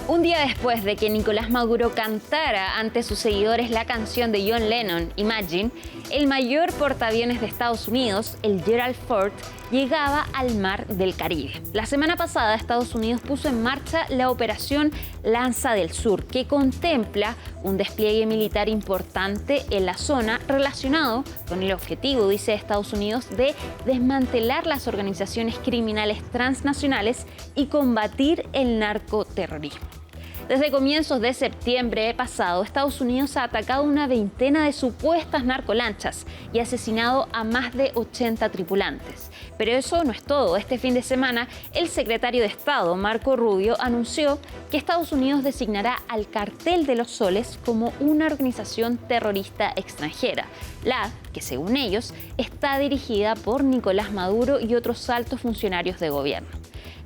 Un día después de que Nicolás Maduro cantara ante sus seguidores la canción de John Lennon, Imagine, el mayor portaaviones de Estados Unidos, el Gerald Ford, llegaba al Mar del Caribe. La semana pasada, Estados Unidos puso en marcha la operación Lanza del Sur, que contempla un despliegue militar importante en la zona relacionado con el objetivo, dice Estados Unidos, de desmantelar las organizaciones criminales transnacionales y combatir el narcoterrorismo. Desde comienzos de septiembre pasado, Estados Unidos ha atacado una veintena de supuestas narcolanchas y asesinado a más de 80 tripulantes. Pero eso no es todo. Este fin de semana, el secretario de Estado, Marco Rubio, anunció que Estados Unidos designará al Cartel de los Soles como una organización terrorista extranjera, la que, según ellos, está dirigida por Nicolás Maduro y otros altos funcionarios de gobierno.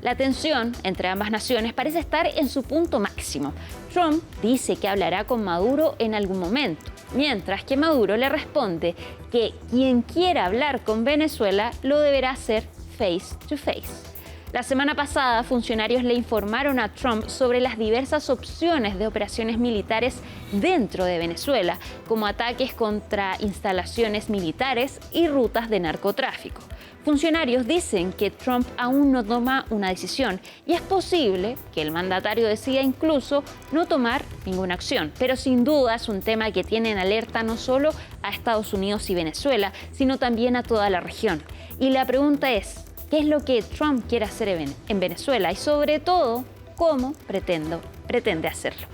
La tensión entre ambas naciones parece estar en su punto máximo. Trump dice que hablará con Maduro en algún momento, mientras que Maduro le responde que quien quiera hablar con Venezuela lo deberá hacer face to face. La semana pasada, funcionarios le informaron a Trump sobre las diversas opciones de operaciones militares dentro de Venezuela, como ataques contra instalaciones militares y rutas de narcotráfico. Funcionarios dicen que Trump aún no toma una decisión y es posible que el mandatario decida incluso no tomar ninguna acción. Pero sin duda es un tema que tiene en alerta no solo a Estados Unidos y Venezuela, sino también a toda la región. Y la pregunta es, ¿qué es lo que Trump quiere hacer en Venezuela? Y sobre todo, ¿cómo pretende hacerlo?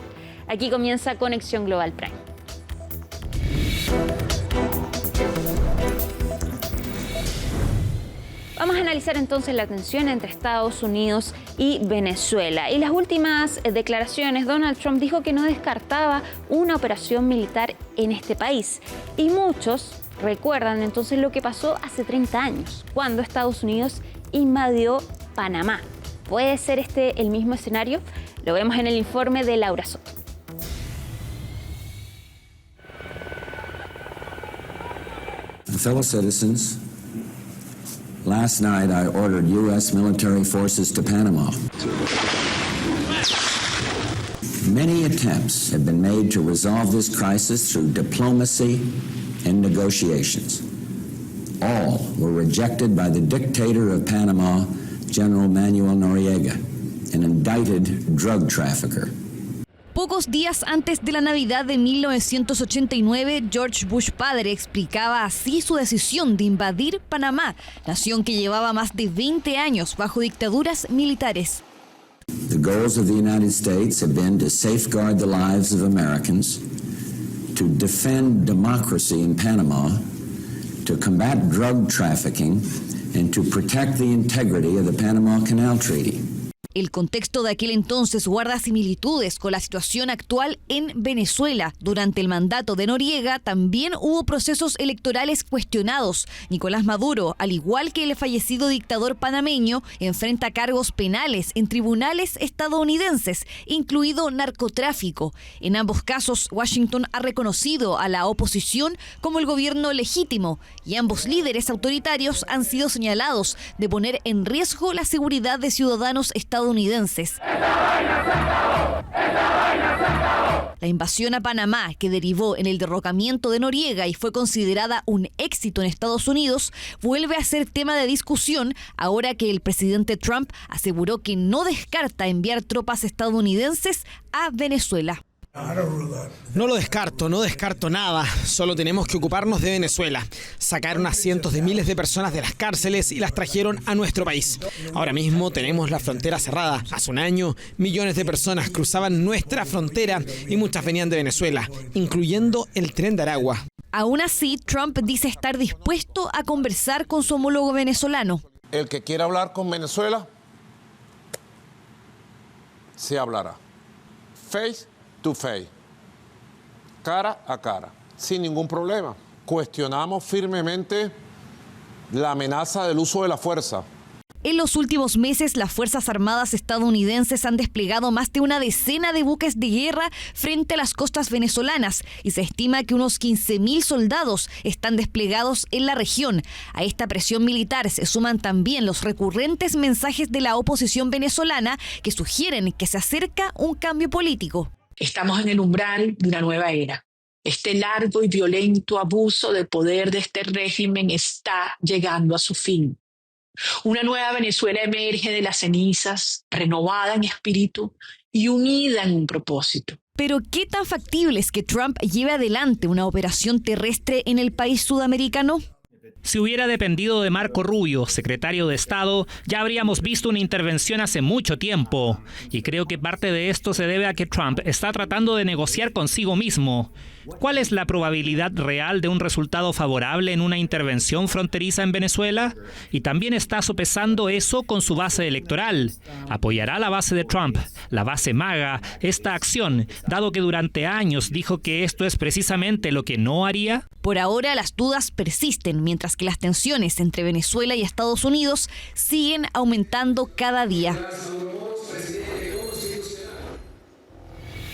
Aquí comienza Conexión Global Prime. Vamos a analizar entonces la tensión entre Estados Unidos y Venezuela. Y las últimas declaraciones, Donald Trump dijo que no descartaba una operación militar en este país. Y muchos recuerdan entonces lo que pasó hace 30 años, cuando Estados Unidos invadió Panamá. ¿Puede ser este el mismo escenario? Lo vemos en el informe de Laura Soto. Fellow citizens, last night I ordered U.S. military forces to Panama. Many attempts have been made to resolve this crisis through diplomacy and negotiations. All were rejected by the dictator of Panama, General Manuel Noriega, an indicted drug trafficker. Pocos días antes de la Navidad de 1989, George Bush padre explicaba así su decisión de invadir Panamá, nación que llevaba más de 20 años bajo dictaduras militares. The goals of the United States have been to safeguard the lives of Americans, to defend democracy in Panama, to combat drug trafficking, and to protect the integrity of the Panama Canal Treaty. El contexto de aquel entonces guarda similitudes con la situación actual en Venezuela. Durante el mandato de Noriega también hubo procesos electorales cuestionados. Nicolás Maduro, al igual que el fallecido dictador panameño, enfrenta cargos penales en tribunales estadounidenses, incluido narcotráfico. En ambos casos, Washington ha reconocido a la oposición como el gobierno legítimo y ambos líderes autoritarios han sido señalados de poner en riesgo la seguridad de ciudadanos estadounidenses. La invasión a Panamá, que derivó en el derrocamiento de Noriega y fue considerada un éxito en Estados Unidos, vuelve a ser tema de discusión ahora que el presidente Trump aseguró que no descarta enviar tropas estadounidenses a Venezuela. No lo descarto, no descarto nada. Solo tenemos que ocuparnos de Venezuela. Sacaron a cientos de miles de personas de las cárceles y las trajeron a nuestro país. Ahora mismo tenemos la frontera cerrada. Hace un año, millones de personas cruzaban nuestra frontera y muchas venían de Venezuela, incluyendo el Tren de Aragua. Aún así, Trump dice estar dispuesto a conversar con su homólogo venezolano. El que quiera hablar con Venezuela, se hablará. Face to face, cara a cara, sin ningún problema. Cuestionamos firmemente la amenaza del uso de la fuerza. En los últimos meses, las Fuerzas Armadas estadounidenses han desplegado más de una decena de buques de guerra frente a las costas venezolanas y se estima que unos 15.000 soldados están desplegados en la región. A esta presión militar se suman también los recurrentes mensajes de la oposición venezolana que sugieren que se acerca un cambio político. Estamos en el umbral de una nueva era. Este largo y violento abuso de poder de este régimen está llegando a su fin. Una nueva Venezuela emerge de las cenizas, renovada en espíritu y unida en un propósito. Pero ¿qué tan factible es que Trump lleve adelante una operación terrestre en el país sudamericano? Si hubiera dependido de Marco Rubio, secretario de Estado, ya habríamos visto una intervención hace mucho tiempo. Y creo que parte de esto se debe a que Trump está tratando de negociar consigo mismo. ¿Cuál es la probabilidad real de un resultado favorable en una intervención fronteriza en Venezuela? Y también está sopesando eso con su base electoral. ¿Apoyará la base de Trump, la base MAGA, esta acción, dado que durante años dijo que esto es precisamente lo que no haría? Por ahora las dudas persisten, mientras que las tensiones entre Venezuela y Estados Unidos siguen aumentando cada día.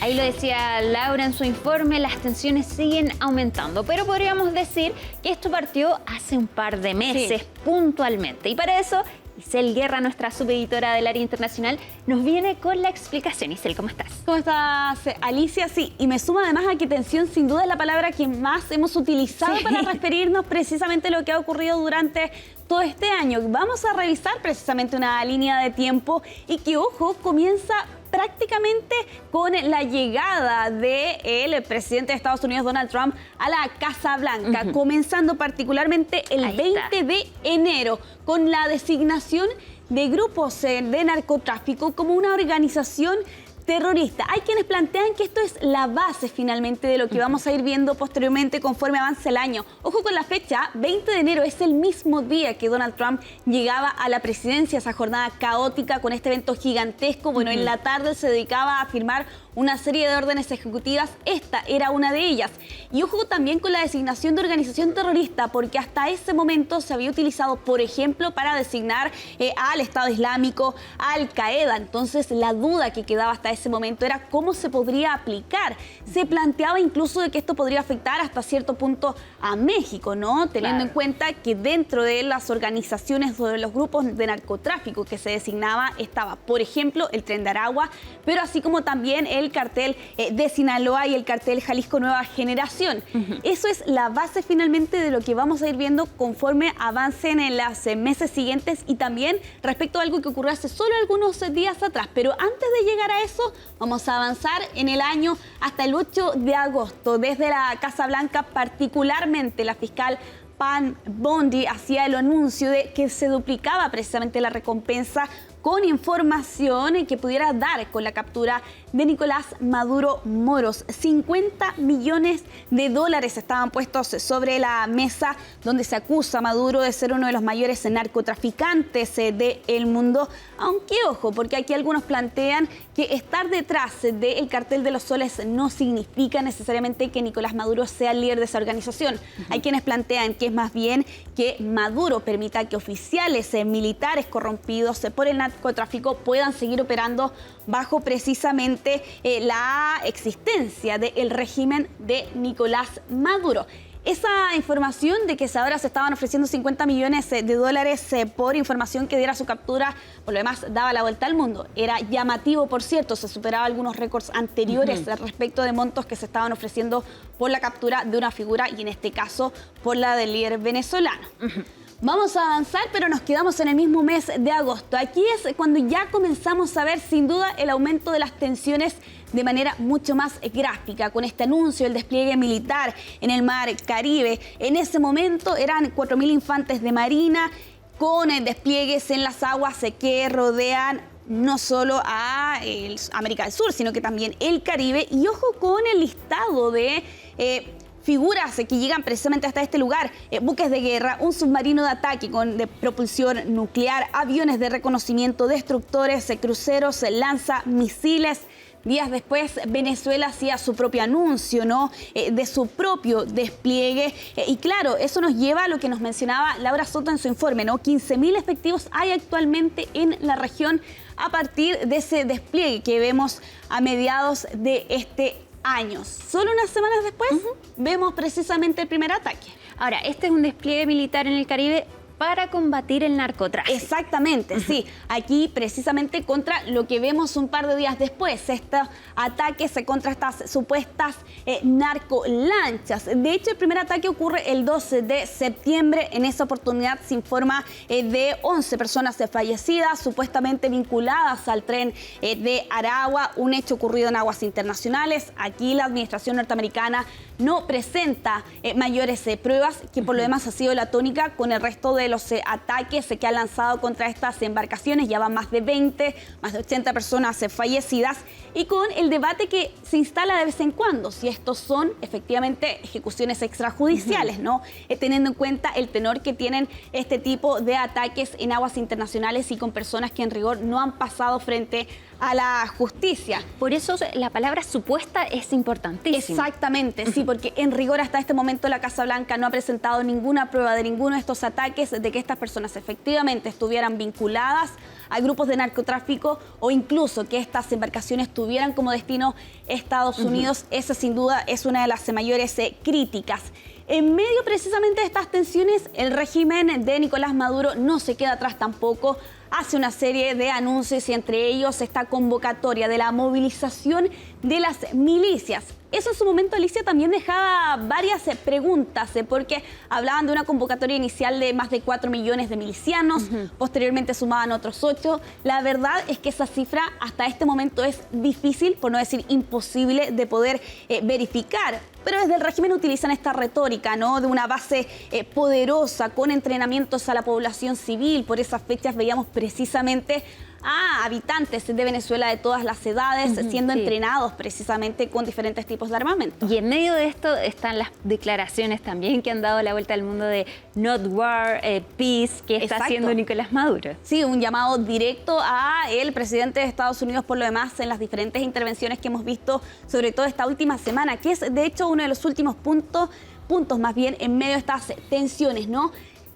Ahí lo decía Laura en su informe, las tensiones siguen aumentando, pero podríamos decir que esto partió hace un par de meses, puntualmente. Y para eso, Isel Guerra, nuestra subeditora del área internacional, nos viene con la explicación. Isel, ¿cómo estás? ¿Cómo estás, Alicia? Sí, y me suma además a que tensión sin duda es la palabra que más hemos utilizado para referirnos precisamente a lo que ha ocurrido durante todo este año. Vamos a revisar precisamente una línea de tiempo y que, ojo, comienza prácticamente con la llegada del presidente de Estados Unidos, Donald Trump, a la Casa Blanca, comenzando particularmente el 20 de enero, con la designación de grupos de narcotráfico como una organización terrorista. Hay quienes plantean que esto es la base finalmente de lo que vamos a ir viendo posteriormente conforme avance el año. Ojo con la fecha, 20 de enero es el mismo día que Donald Trump llegaba a la presidencia, esa jornada caótica con este evento gigantesco. Bueno, en la tarde se dedicaba a firmar una serie de órdenes ejecutivas, esta era una de ellas. Y ojo también con la designación de organización terrorista, porque hasta ese momento se había utilizado, por ejemplo, para designar al Estado Islámico, a Al Qaeda. Entonces la duda que quedaba hasta ese momento era cómo se podría aplicar. Se planteaba incluso de que esto podría afectar hasta cierto punto a México, ¿no? Teniendo en cuenta que dentro de las organizaciones o de los grupos de narcotráfico que se designaba estaba, por ejemplo, el Tren de Aragua, pero así como también el cartel de Sinaloa y el cartel Jalisco Nueva Generación. Eso es la base finalmente de lo que vamos a ir viendo conforme avancen en los meses siguientes y también respecto a algo que ocurrió hace solo algunos días atrás. Pero antes de llegar a eso, vamos a avanzar en el año hasta el 8 de agosto. Desde la Casa Blanca, particularmente la fiscal Pam Bondi hacía el anuncio de que se duplicaba precisamente la recompensa con información que pudiera dar con la captura de Nicolás Maduro Moros. 50 millones de dólares estaban puestos sobre la mesa, donde se acusa a Maduro de ser uno de los mayores narcotraficantes del mundo. Aunque, ojo, porque aquí algunos plantean que estar detrás del cartel de los soles no significa necesariamente que Nicolás Maduro sea el líder de esa organización. Hay quienes plantean que es más bien que Maduro permita que oficiales militares corrompidos por el narcotráfico puedan seguir operando bajo precisamente la existencia del régimen de Nicolás Maduro. Esa información de que ahora se estaban ofreciendo 50 millones de dólares por información que diera su captura, por lo demás daba la vuelta al mundo. Era llamativo, por cierto, se superaba algunos récords anteriores respecto de montos que se estaban ofreciendo por la captura de una figura y en este caso por la del líder venezolano. Vamos a avanzar, pero nos quedamos en el mismo mes de agosto. Aquí es cuando ya comenzamos a ver sin duda el aumento de las tensiones de manera mucho más gráfica, con este anuncio del despliegue militar en el Mar Caribe. En ese momento eran 4.000 infantes de marina con despliegues en las aguas que rodean no solo a América del Sur, sino que también el Caribe. Y ojo con el listado de figuras que llegan precisamente hasta este lugar: buques de guerra, un submarino de ataque de propulsión nuclear, aviones de reconocimiento, destructores, cruceros, lanzamisiles, días después, Venezuela hacía su propio anuncio, ¿no? De su propio despliegue. Y claro, eso nos lleva a lo que nos mencionaba Laura Soto en su informe, ¿no? 15.000 efectivos hay actualmente en la región a partir de ese despliegue que vemos a mediados de este año. Solo unas semanas después vemos precisamente el primer ataque. Ahora, este es un despliegue militar en el Caribe para combatir el narcotráfico. Exactamente, sí. Aquí precisamente contra lo que vemos un par de días después, estos ataques contra estas supuestas narcolanchas. De hecho, el primer ataque ocurre el 12 de septiembre. En esa oportunidad se informa de 11 personas fallecidas, supuestamente vinculadas al tren de Aragua, un hecho ocurrido en aguas internacionales. Aquí la administración norteamericana no presenta mayores pruebas, que por lo demás ha sido la tónica con el resto de los ataques que han lanzado contra estas embarcaciones. Ya van más de 20, más de 80 personas fallecidas, y con el debate que se instala de vez en cuando, si estos son efectivamente ejecuciones extrajudiciales, ¿no? Teniendo en cuenta el tenor que tienen este tipo de ataques en aguas internacionales y con personas que en rigor no han pasado frente a la justicia. Por eso la palabra supuesta es importantísima. Exactamente, sí, porque en rigor hasta este momento la Casa Blanca no ha presentado ninguna prueba de ninguno de estos ataques, de que estas personas efectivamente estuvieran vinculadas a grupos de narcotráfico o incluso que estas embarcaciones tuvieran como destino Estados Unidos. Esa sin duda es una de las mayores críticas. En medio precisamente de estas tensiones, el régimen de Nicolás Maduro no se queda atrás tampoco. Hace una serie de anuncios y entre ellos esta convocatoria de la movilización de las milicias. Eso en su momento, Alicia, también dejaba varias preguntas, porque hablaban de una convocatoria inicial de más de 4 millones de milicianos, posteriormente sumaban otros 8. La verdad es que esa cifra hasta este momento es difícil, por no decir imposible, de poder verificar. Pero desde el régimen utilizan esta retórica, ¿no? De una base poderosa, con entrenamientos a la población civil. Por esas fechas veíamos precisamente a habitantes de Venezuela de todas las edades siendo entrenados precisamente con diferentes tipos de armamento. Y en medio de esto están las declaraciones también que han dado la vuelta al mundo de Not War, Peace, que está haciendo Nicolás Maduro. Sí, un llamado directo a el presidente de Estados Unidos, por lo demás, en las diferentes intervenciones que hemos visto, sobre todo esta última semana, que es de hecho uno de los últimos puntos más bien en medio de estas tensiones, ¿no?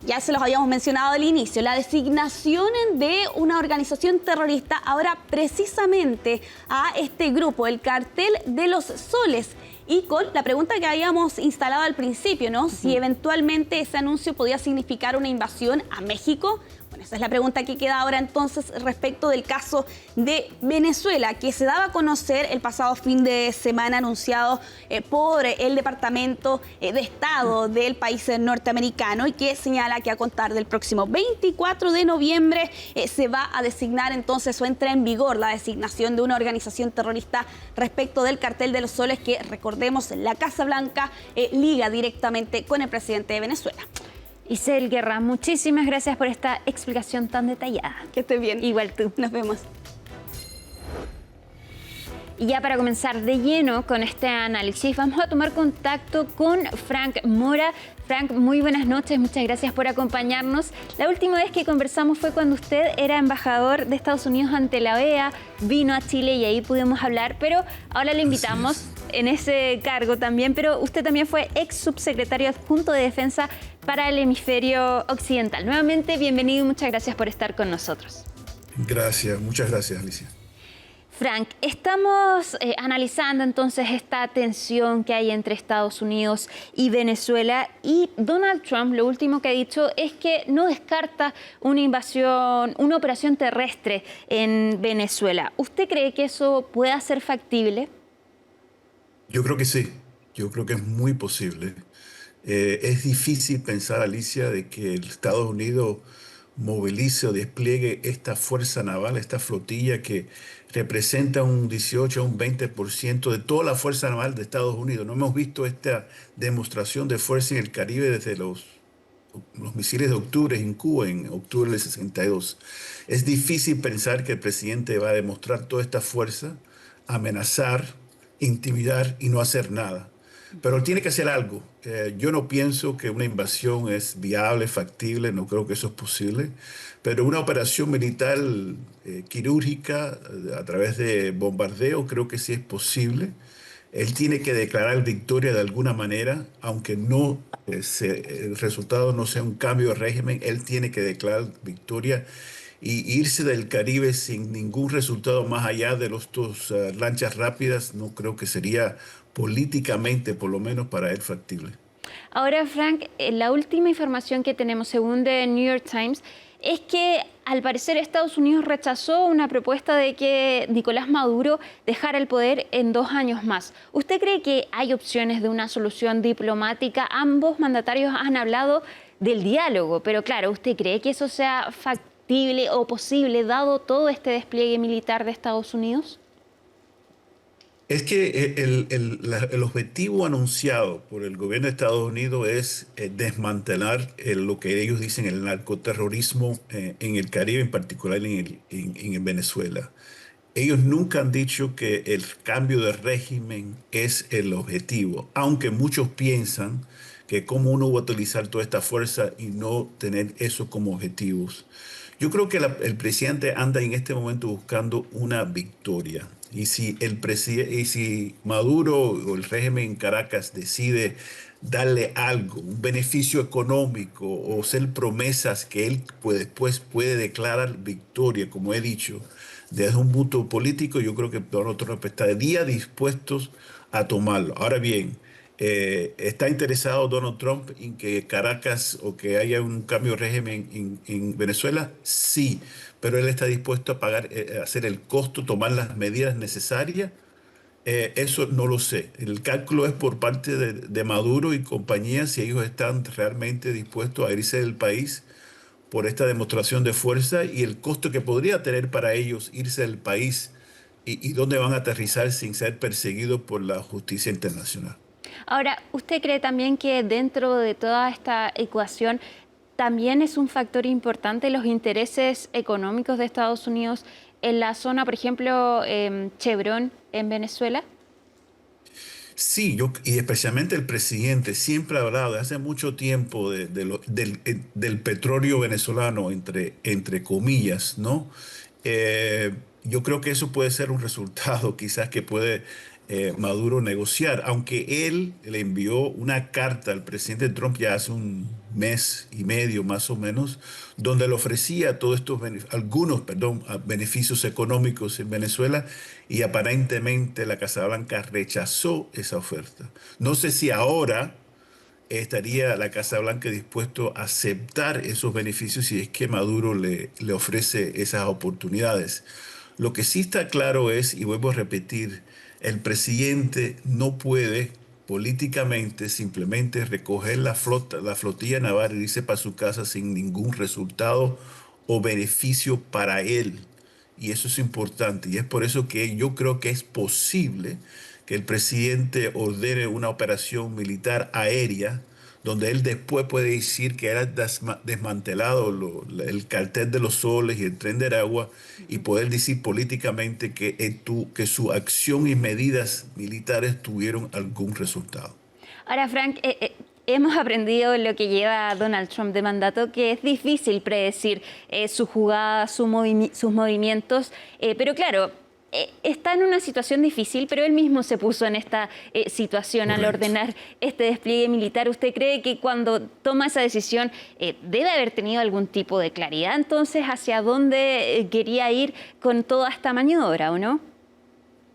Ya se los habíamos mencionado al inicio, la designación de una organización terrorista ahora precisamente a este grupo, el Cartel de los Soles. Y con la pregunta que habíamos instalado al principio, ¿no? Si eventualmente ese anuncio podía significar una invasión a México. Bueno, esa es la pregunta que queda ahora entonces respecto del caso de Venezuela, que se daba a conocer el pasado fin de semana, anunciado por el Departamento de Estado del país norteamericano, y que señala que a contar del próximo 24 de noviembre se va a designar entonces, o entra en vigor la designación de una organización terrorista respecto del Cartel de los Soles, que recordemos, la Casa Blanca liga directamente con el presidente de Venezuela. Isel Guerra, muchísimas gracias por esta explicación tan detallada. Que estés bien. Igual tú. Nos vemos. Y ya para comenzar de lleno con este análisis, vamos a tomar contacto con Frank Mora. Frank, muy buenas noches, muchas gracias por acompañarnos. La última vez que conversamos fue cuando usted era embajador de Estados Unidos ante la OEA, vino a Chile y ahí pudimos hablar, pero ahora le invitamos en ese cargo también, pero usted también fue ex subsecretario adjunto de Defensa para el hemisferio occidental. Nuevamente, bienvenido y muchas gracias por estar con nosotros. Gracias, muchas gracias, Alicia. Frank, estamos analizando entonces esta tensión que hay entre Estados Unidos y Venezuela, y Donald Trump lo último que ha dicho es que no descarta una invasión, una operación terrestre en Venezuela. ¿Usted cree que eso pueda ser factible? Yo creo que sí, yo creo que es muy posible. Es difícil pensar, Alicia, de que el Estados Unidos movilice o despliegue esta fuerza naval, esta flotilla que representa un 18 a un 20% de toda la fuerza naval de Estados Unidos. No hemos visto esta demostración de fuerza en el Caribe desde los misiles de octubre en Cuba, en octubre del 62. Es difícil pensar que el presidente va a demostrar toda esta fuerza, amenazar, intimidar y no hacer nada. Pero tiene que hacer algo. Yo no pienso que una invasión es viable, factible, no creo que eso es posible, pero una operación militar quirúrgica a través de bombardeo creo que sí es posible. Él tiene que declarar victoria de alguna manera, aunque no el resultado no sea un cambio de régimen, él tiene que declarar victoria y irse del Caribe sin ningún resultado más allá de los dos lanchas rápidas, no creo que sería políticamente, por lo menos para él, factible. Ahora, Frank, la última información que tenemos, según The New York Times, es que al parecer Estados Unidos rechazó una propuesta de que Nicolás Maduro dejara el poder en 2 años más. ¿Usted cree que hay opciones de una solución diplomática? Ambos mandatarios han hablado del diálogo, pero claro, ¿usted cree que eso sea factible o posible dado todo este despliegue militar de Estados Unidos? Es que el objetivo anunciado por el gobierno de Estados Unidos es desmantelar lo que ellos dicen el narcoterrorismo en el Caribe, en particular en Venezuela. Ellos nunca han dicho que el cambio de régimen es el objetivo, aunque muchos piensan que cómo uno va a utilizar toda esta fuerza y no tener eso como objetivos. Yo creo que el presidente anda en este momento buscando una victoria. Y si Maduro o el régimen en Caracas decide darle algo, un beneficio económico o hacer promesas que él después puede declarar victoria, como he dicho, desde un punto político, yo creo que Donald Trump estaría dispuestos a tomarlo. Ahora bien, ¿está interesado Donald Trump en que Caracas o que haya un cambio de régimen en Venezuela? Sí, pero él está dispuesto a pagar, hacer el costo, tomar las medidas necesarias. Eso no lo sé. El cálculo es por parte de Maduro y compañía si ellos están realmente dispuestos a irse del país por esta demostración de fuerza y el costo que podría tener para ellos irse del país y dónde van a aterrizar sin ser perseguidos por la justicia internacional. Ahora, ¿usted cree también que dentro de toda esta ecuación también es un factor importante los intereses económicos de Estados Unidos en la zona, por ejemplo, Chevron en Venezuela? Sí, y especialmente el presidente siempre ha hablado de hace mucho tiempo del petróleo venezolano, entre comillas, ¿no? Yo creo que eso puede ser un resultado quizás que puede Maduro negociar, aunque él le envió una carta al presidente Trump ya hace un mes y medio más o menos, donde le ofrecía todos estos beneficios económicos en Venezuela y aparentemente la Casa Blanca rechazó esa oferta. No sé si ahora estaría la Casa Blanca dispuesto a aceptar esos beneficios si es que Maduro le ofrece esas oportunidades. Lo que sí está claro es, y vuelvo a repetir, el presidente no puede políticamente simplemente recoger la flotilla naval y irse para su casa sin ningún resultado o beneficio para él. Y eso es importante. Y es por eso que yo creo que es posible que el presidente ordene una operación militar aérea donde él después puede decir que era desmantelado el cartel de los soles y el tren de Aragua y poder decir políticamente que su acción y medidas militares tuvieron algún resultado. Ahora, Frank, hemos aprendido lo que lleva Donald Trump de mandato, que es difícil predecir sus jugadas, sus movimientos, pero claro, está en una situación difícil, pero él mismo se puso en esta situación al ordenar este despliegue militar. ¿Usted cree que cuando toma esa decisión debe haber tenido algún tipo de claridad entonces hacia dónde quería ir con toda esta maniobra, o no?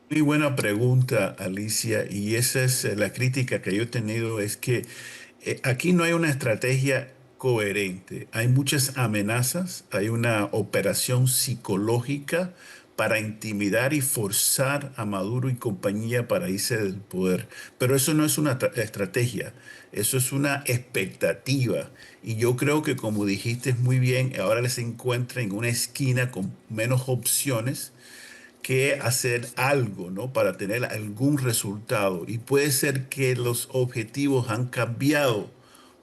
Muy buena pregunta, Alicia, y esa es la crítica que yo he tenido, es que aquí no hay una estrategia coherente. Hay muchas amenazas, hay una operación psicológica para intimidar y forzar a Maduro y compañía para irse del poder. Pero eso no es una estrategia, eso es una expectativa. Y yo creo que, como dijiste muy bien, ahora se encuentra en una esquina con menos opciones que hacer algo, ¿no? Para tener algún resultado. Y puede ser que los objetivos han cambiado,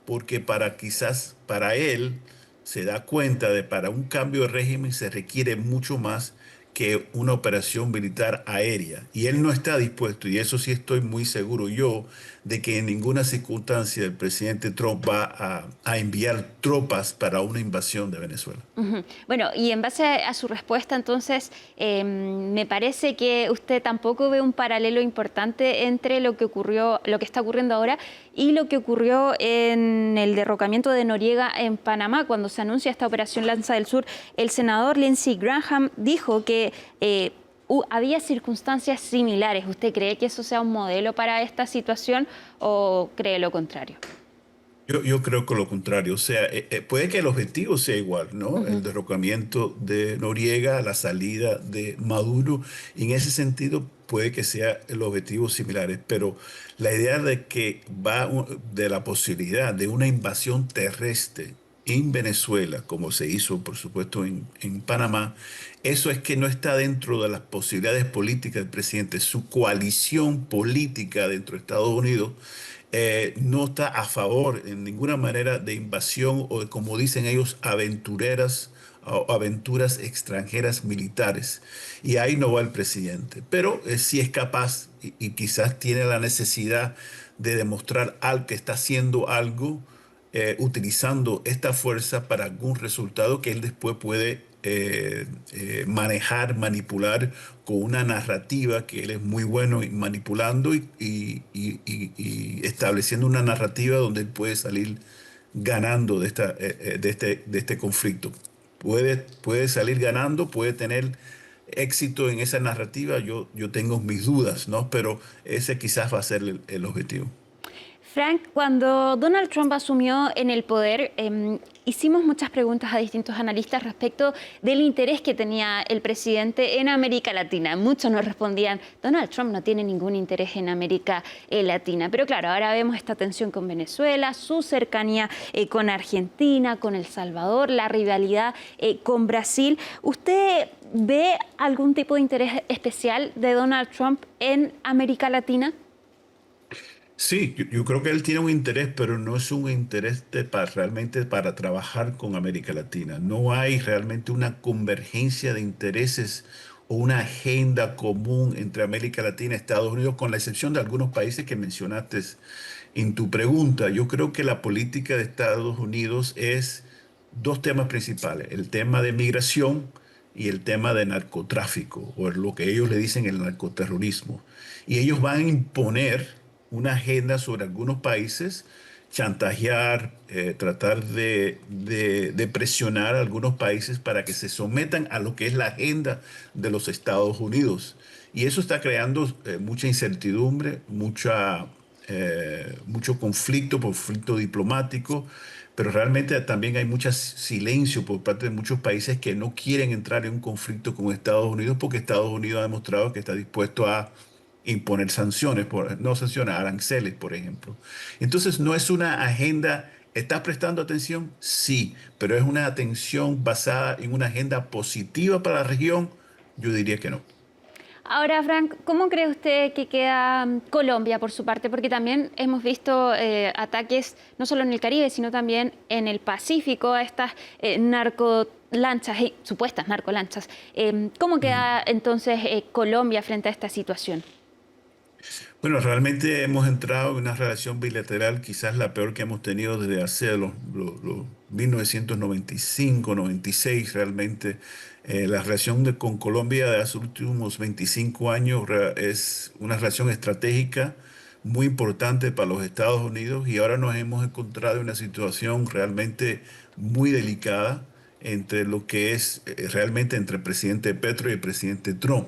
porque quizás para él se da cuenta de para un cambio de régimen se requiere mucho más que una operación militar aérea. Y él no está dispuesto, y eso sí estoy muy seguro yo, de que en ninguna circunstancia el presidente Trump va a enviar tropas para una invasión de Venezuela. Bueno, y en base a su respuesta, entonces, me parece que usted tampoco ve un paralelo importante entre lo que está ocurriendo ahora y lo que ocurrió en el derrocamiento de Noriega en Panamá, cuando se anuncia esta operación Lanza del Sur. El senador Lindsey Graham dijo que había circunstancias similares. ¿Usted cree que eso sea un modelo para esta situación o cree lo contrario? Yo creo que lo contrario, o sea, puede que el objetivo sea igual, ¿no? El derrocamiento de Noriega, la salida de Maduro, y en ese sentido puede que sea el objetivo similares, pero la idea de la posibilidad de una invasión terrestre en Venezuela, como se hizo, por supuesto, en Panamá, eso es que no está dentro de las posibilidades políticas del presidente. Su coalición política dentro de Estados Unidos no está a favor en ninguna manera de invasión o de, como dicen ellos, aventuras extranjeras militares. Y ahí no va el presidente. Pero sí es capaz y quizás tiene la necesidad de demostrar que está haciendo algo utilizando esta fuerza para algún resultado que él después puede manejar, manipular con una narrativa que él es muy bueno en manipulando y estableciendo una narrativa donde él puede salir ganando de este conflicto. Puede salir ganando, puede tener éxito en esa narrativa. Yo tengo mis dudas, ¿no? Pero ese quizás va a ser el objetivo. Frank, cuando Donald Trump asumió en el poder, hicimos muchas preguntas a distintos analistas respecto del interés que tenía el presidente en América Latina. Muchos nos respondían, Donald Trump no tiene ningún interés en América Latina. Pero claro, ahora vemos esta tensión con Venezuela, su cercanía con Argentina, con El Salvador, la rivalidad con Brasil. ¿Usted ve algún tipo de interés especial de Donald Trump en América Latina? Sí, yo creo que él tiene un interés, pero no es un interés realmente para trabajar con América Latina. No hay realmente una convergencia de intereses o una agenda común entre América Latina y Estados Unidos, con la excepción de algunos países que mencionaste en tu pregunta. Yo creo que la política de Estados Unidos es dos temas principales: el tema de migración y el tema de narcotráfico, o lo que ellos le dicen el narcoterrorismo. Y ellos van a imponer una agenda sobre algunos países, chantajear, tratar de presionar a algunos países para que se sometan a lo que es la agenda de los Estados Unidos. Y eso está creando mucha incertidumbre, mucho conflicto diplomático, pero realmente también hay mucho silencio por parte de muchos países que no quieren entrar en un conflicto con Estados Unidos, porque Estados Unidos ha demostrado que está dispuesto a imponer aranceles, por ejemplo. Entonces, no es una agenda. ¿Estás prestando atención? Sí, pero es una atención basada en una agenda positiva para la región. Yo diría que no. Ahora, Frank, ¿cómo cree usted que queda Colombia por su parte? Porque también hemos visto ataques no solo en el Caribe, sino también en el Pacífico a estas narcolanchas, supuestas narcolanchas. ¿Cómo queda entonces Colombia frente a esta situación? Bueno, realmente hemos entrado en una relación bilateral, quizás la peor que hemos tenido desde hace los 1995, 96, realmente. La relación con Colombia de hace los últimos 25 años es una relación estratégica muy importante para los Estados Unidos, y ahora nos hemos encontrado en una situación realmente muy delicada entre lo que es realmente entre el presidente Petro y el presidente Trump.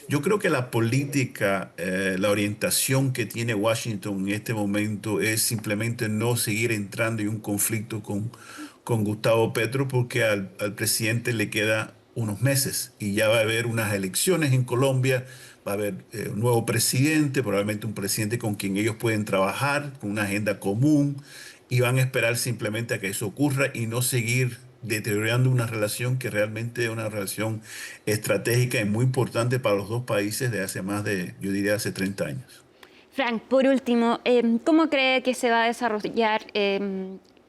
Yo creo que la política, la orientación que tiene Washington en este momento es simplemente no seguir entrando en un conflicto con Gustavo Petro, porque al presidente le queda unos meses y ya va a haber unas elecciones en Colombia, va a haber un nuevo presidente, probablemente un presidente con quien ellos pueden trabajar, con una agenda común, y van a esperar simplemente a que eso ocurra y no seguir deteriorando una relación que realmente es una relación estratégica y muy importante para los dos países de hace más de, yo diría, hace 30 años. Frank, por último, ¿cómo cree que se va a desarrollar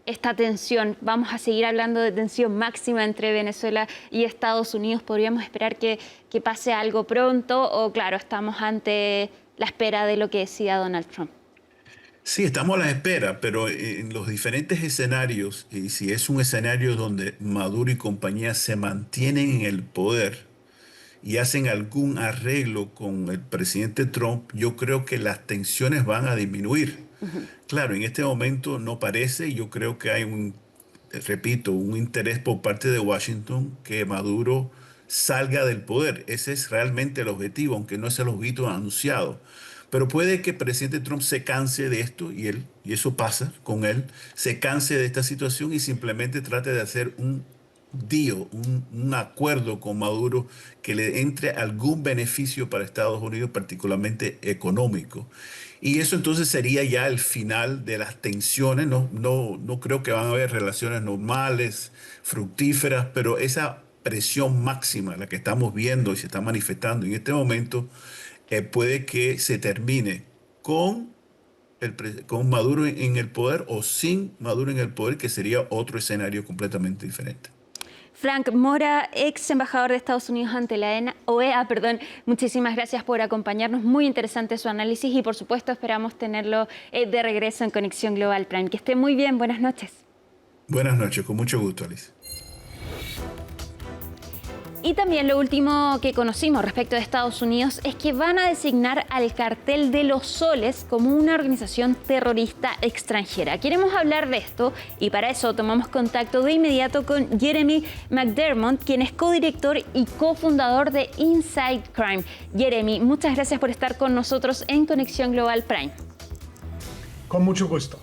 esta tensión? ¿Vamos a seguir hablando de tensión máxima entre Venezuela y Estados Unidos? ¿Podríamos esperar que pase algo pronto o, claro, estamos ante la espera de lo que decida Donald Trump? Sí, estamos a la espera, pero en los diferentes escenarios, y si es un escenario donde Maduro y compañía se mantienen en el poder y hacen algún arreglo con el presidente Trump, yo creo que las tensiones van a disminuir. Claro, en este momento no parece, y yo creo que hay repito, un interés por parte de Washington que Maduro salga del poder. Ese es realmente el objetivo, aunque no es el objetivo anunciado. Pero puede que el presidente Trump se canse de esto, y eso pasa con él, se canse de esta situación y simplemente trate de hacer un deal, un acuerdo con Maduro que le entre algún beneficio para Estados Unidos, particularmente económico. Y eso entonces sería ya el final de las tensiones. No creo que van a haber relaciones normales, fructíferas, pero esa presión máxima, la que estamos viendo y se está manifestando en este momento, puede que se termine con Maduro en el poder o sin Maduro en el poder, que sería otro escenario completamente diferente. Frank Mora, ex embajador de Estados Unidos ante la OEA, muchísimas gracias por acompañarnos. Muy interesante su análisis y, por supuesto, esperamos tenerlo de regreso en Conexión Global Prime. Que esté muy bien. Buenas noches. Buenas noches. Con mucho gusto, Alice. Y también lo último que conocimos respecto de Estados Unidos es que van a designar al Cartel de los Soles como una organización terrorista extranjera. Queremos hablar de esto y para eso tomamos contacto de inmediato con Jeremy McDermott, quien es codirector y cofundador de Inside Crime. Jeremy, muchas gracias por estar con nosotros en Conexión Global Prime. Con mucho gusto.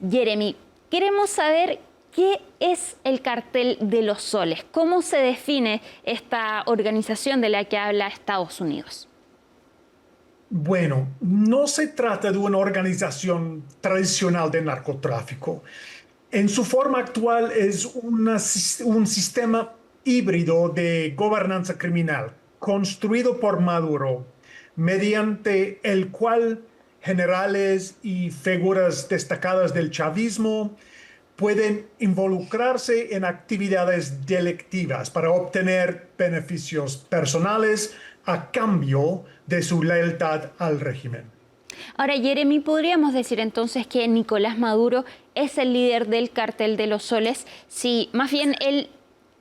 Jeremy, queremos saber ¿qué es el Cartel de los Soles? ¿Cómo se define esta organización de la que habla Estados Unidos? Bueno, no se trata de una organización tradicional de narcotráfico. En su forma actual es un sistema híbrido de gobernanza criminal construido por Maduro, mediante el cual generales y figuras destacadas del chavismo pueden involucrarse en actividades delictivas para obtener beneficios personales a cambio de su lealtad al régimen. Ahora, Jeremy, ¿podríamos decir entonces que Nicolás Maduro es el líder del Cartel de los Soles? Si más bien él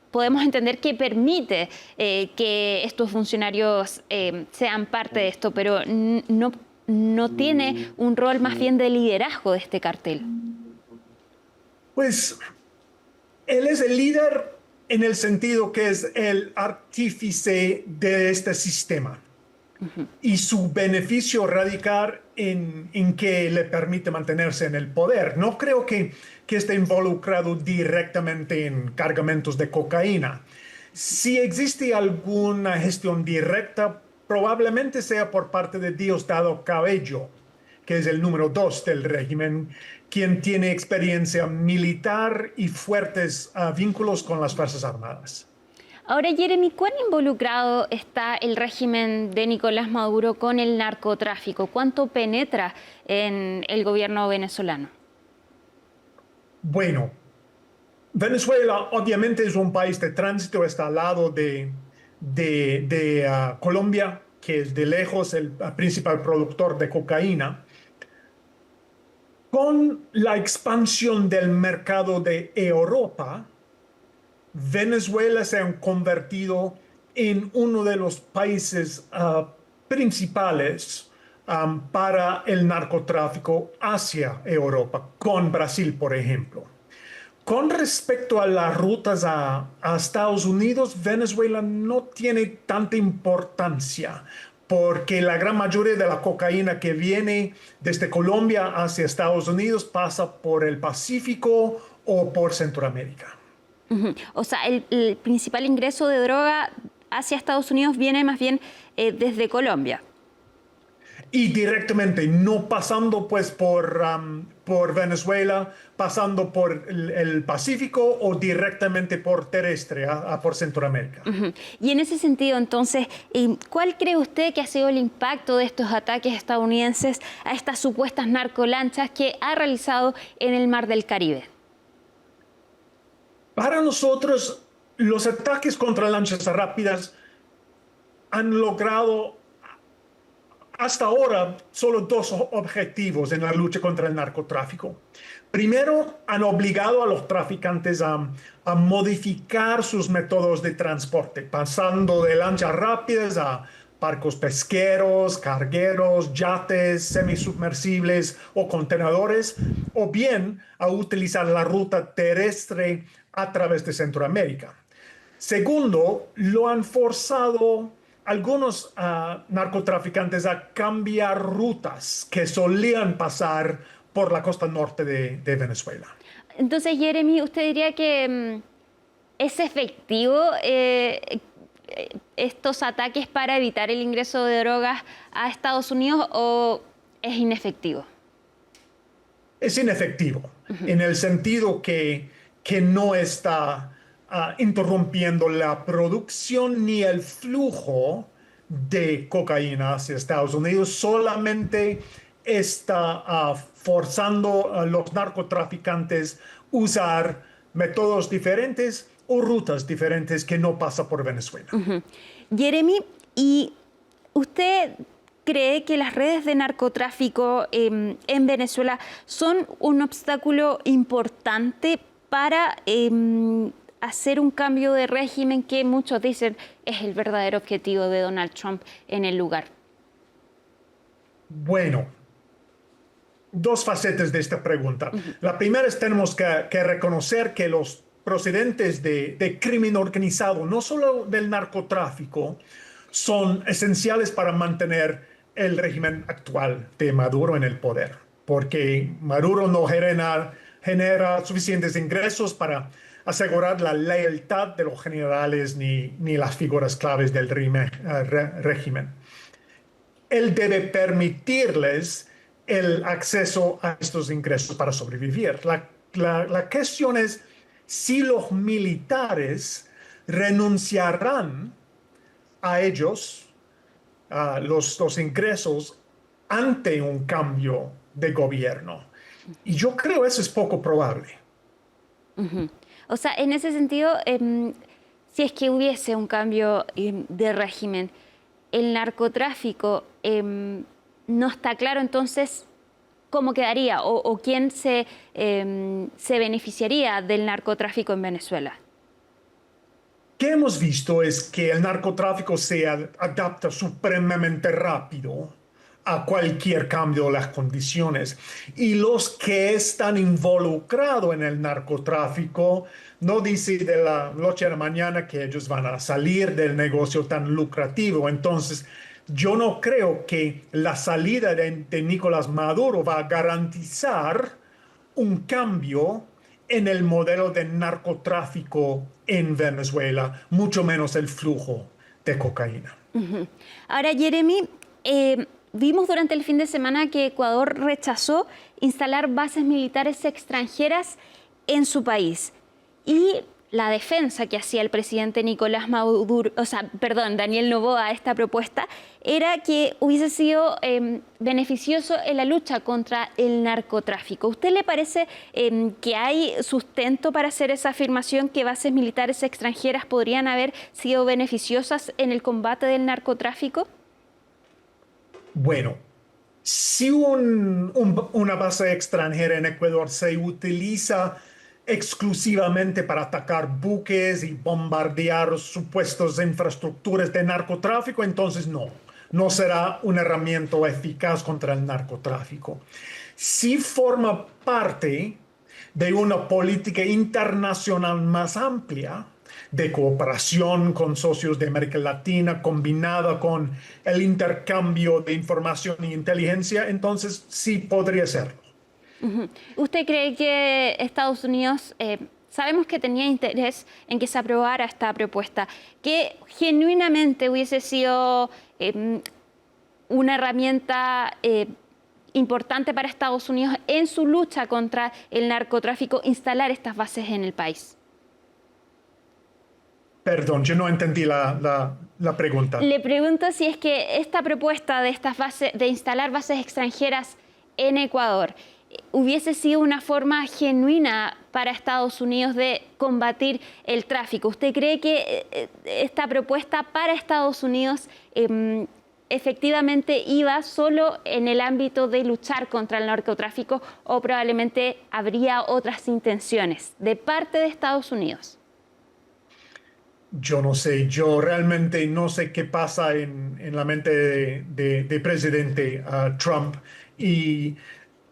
podemos entender que permite que estos funcionarios sean parte de esto, pero no tiene un rol más bien de liderazgo de este cartel. Pues él es el líder en el sentido que es el artífice de este sistema. Y su beneficio radica en que le permite mantenerse en el poder. No creo que esté involucrado directamente en cargamentos de cocaína. Si existe alguna gestión directa, probablemente sea por parte de Diosdado Cabello, que es el número 2 del régimen, quien tiene experiencia militar y fuertes vínculos con las Fuerzas Armadas. Ahora, Jeremy, ¿cuán involucrado está el régimen de Nicolás Maduro con el narcotráfico? ¿Cuánto penetra en el gobierno venezolano? Bueno, Venezuela obviamente es un país de tránsito, está al lado de Colombia, que es de lejos el principal productor de cocaína. Con la expansión del mercado de Europa, Venezuela se ha convertido en uno de los países principales para el narcotráfico hacia Europa, con Brasil, por ejemplo. Con respecto a las rutas a Estados Unidos, Venezuela no tiene tanta importancia, porque la gran mayoría de la cocaína que viene desde Colombia hacia Estados Unidos pasa por el Pacífico o por Centroamérica. O sea, el principal ingreso de droga hacia Estados Unidos viene más bien desde Colombia. Y directamente, no pasando pues por Venezuela, pasando por el Pacífico o directamente por terrestre, por Centroamérica. Y en ese sentido, entonces, ¿cuál cree usted que ha sido el impacto de estos ataques estadounidenses a estas supuestas narcolanchas que ha realizado en el Mar del Caribe? Para nosotros, los ataques contra lanchas rápidas han logrado hasta ahora solo dos objetivos en la lucha contra el narcotráfico. Primero, han obligado a los traficantes a modificar sus métodos de transporte, pasando de lanchas rápidas a barcos pesqueros, cargueros, yates, semisubmersibles o contenedores, o bien a utilizar la ruta terrestre a través de Centroamérica. Segundo, lo han forzado algunos narcotraficantes a cambiar rutas que solían pasar por la costa norte de Venezuela. Entonces, Jeremy, ¿usted diría que es efectivo estos ataques para evitar el ingreso de drogas a Estados Unidos o es inefectivo? Es inefectivo, en el sentido que no está interrumpiendo la producción ni el flujo de cocaína hacia Estados Unidos, solamente está forzando a los narcotraficantes a usar métodos diferentes o rutas diferentes que no pasa por Venezuela. Jeremy, ¿y usted cree que las redes de narcotráfico en Venezuela son un obstáculo importante para hacer un cambio de régimen que muchos dicen es el verdadero objetivo de Donald Trump en el lugar? Bueno, dos facetas de esta pregunta. La primera es tenemos que reconocer que los procedentes de crimen organizado, no solo del narcotráfico, son esenciales para mantener el régimen actual de Maduro en el poder, porque Maduro no genera suficientes ingresos para asegurar la lealtad de los generales ni las figuras claves del régimen. Él debe permitirles el acceso a estos ingresos para sobrevivir. La cuestión es si los militares renunciarán a ellos, a los ingresos, ante un cambio de gobierno. Y yo creo eso es poco probable. O sea, en ese sentido, si es que hubiese un cambio de régimen, el narcotráfico no está claro, entonces, ¿cómo quedaría? ¿O quién se beneficiaría del narcotráfico en Venezuela? Lo que hemos visto es que el narcotráfico se adapta supremamente rápido a cualquier cambio de las condiciones. Y los que están involucrados en el narcotráfico no dicen de la noche a la mañana que ellos van a salir del negocio tan lucrativo. Entonces, yo no creo que la salida de Nicolás Maduro va a garantizar un cambio en el modelo de narcotráfico en Venezuela, mucho menos el flujo de cocaína. Ahora, Jeremy, vimos durante el fin de semana que Ecuador rechazó instalar bases militares extranjeras en su país. Y la defensa que hacía el presidente Nicolás Maduro, Daniel Noboa a esta propuesta, era que hubiese sido beneficioso en la lucha contra el narcotráfico. ¿Usted le parece que hay sustento para hacer esa afirmación que bases militares extranjeras podrían haber sido beneficiosas en el combate del narcotráfico? Bueno, si una base extranjera en Ecuador se utiliza exclusivamente para atacar buques y bombardear supuestas infraestructuras de narcotráfico, entonces no será una herramienta eficaz contra el narcotráfico. Si forma parte de una política internacional más amplia, de cooperación con socios de América Latina combinada con el intercambio de información y inteligencia, entonces sí podría serlo. ¿Usted cree que Estados Unidos, sabemos que tenía interés en que se aprobara esta propuesta, que genuinamente hubiese sido una herramienta importante para Estados Unidos en su lucha contra el narcotráfico, instalar estas bases en el país? Perdón, yo no entendí la pregunta. Le pregunto si es que esta propuesta de estas bases, de instalar bases extranjeras en Ecuador, hubiese sido una forma genuina para Estados Unidos de combatir el tráfico. ¿Usted cree que esta propuesta para Estados Unidos efectivamente iba solo en el ámbito de luchar contra el narcotráfico o probablemente habría otras intenciones de parte de Estados Unidos? Yo no sé, yo realmente no sé qué pasa en la mente de presidente Trump, y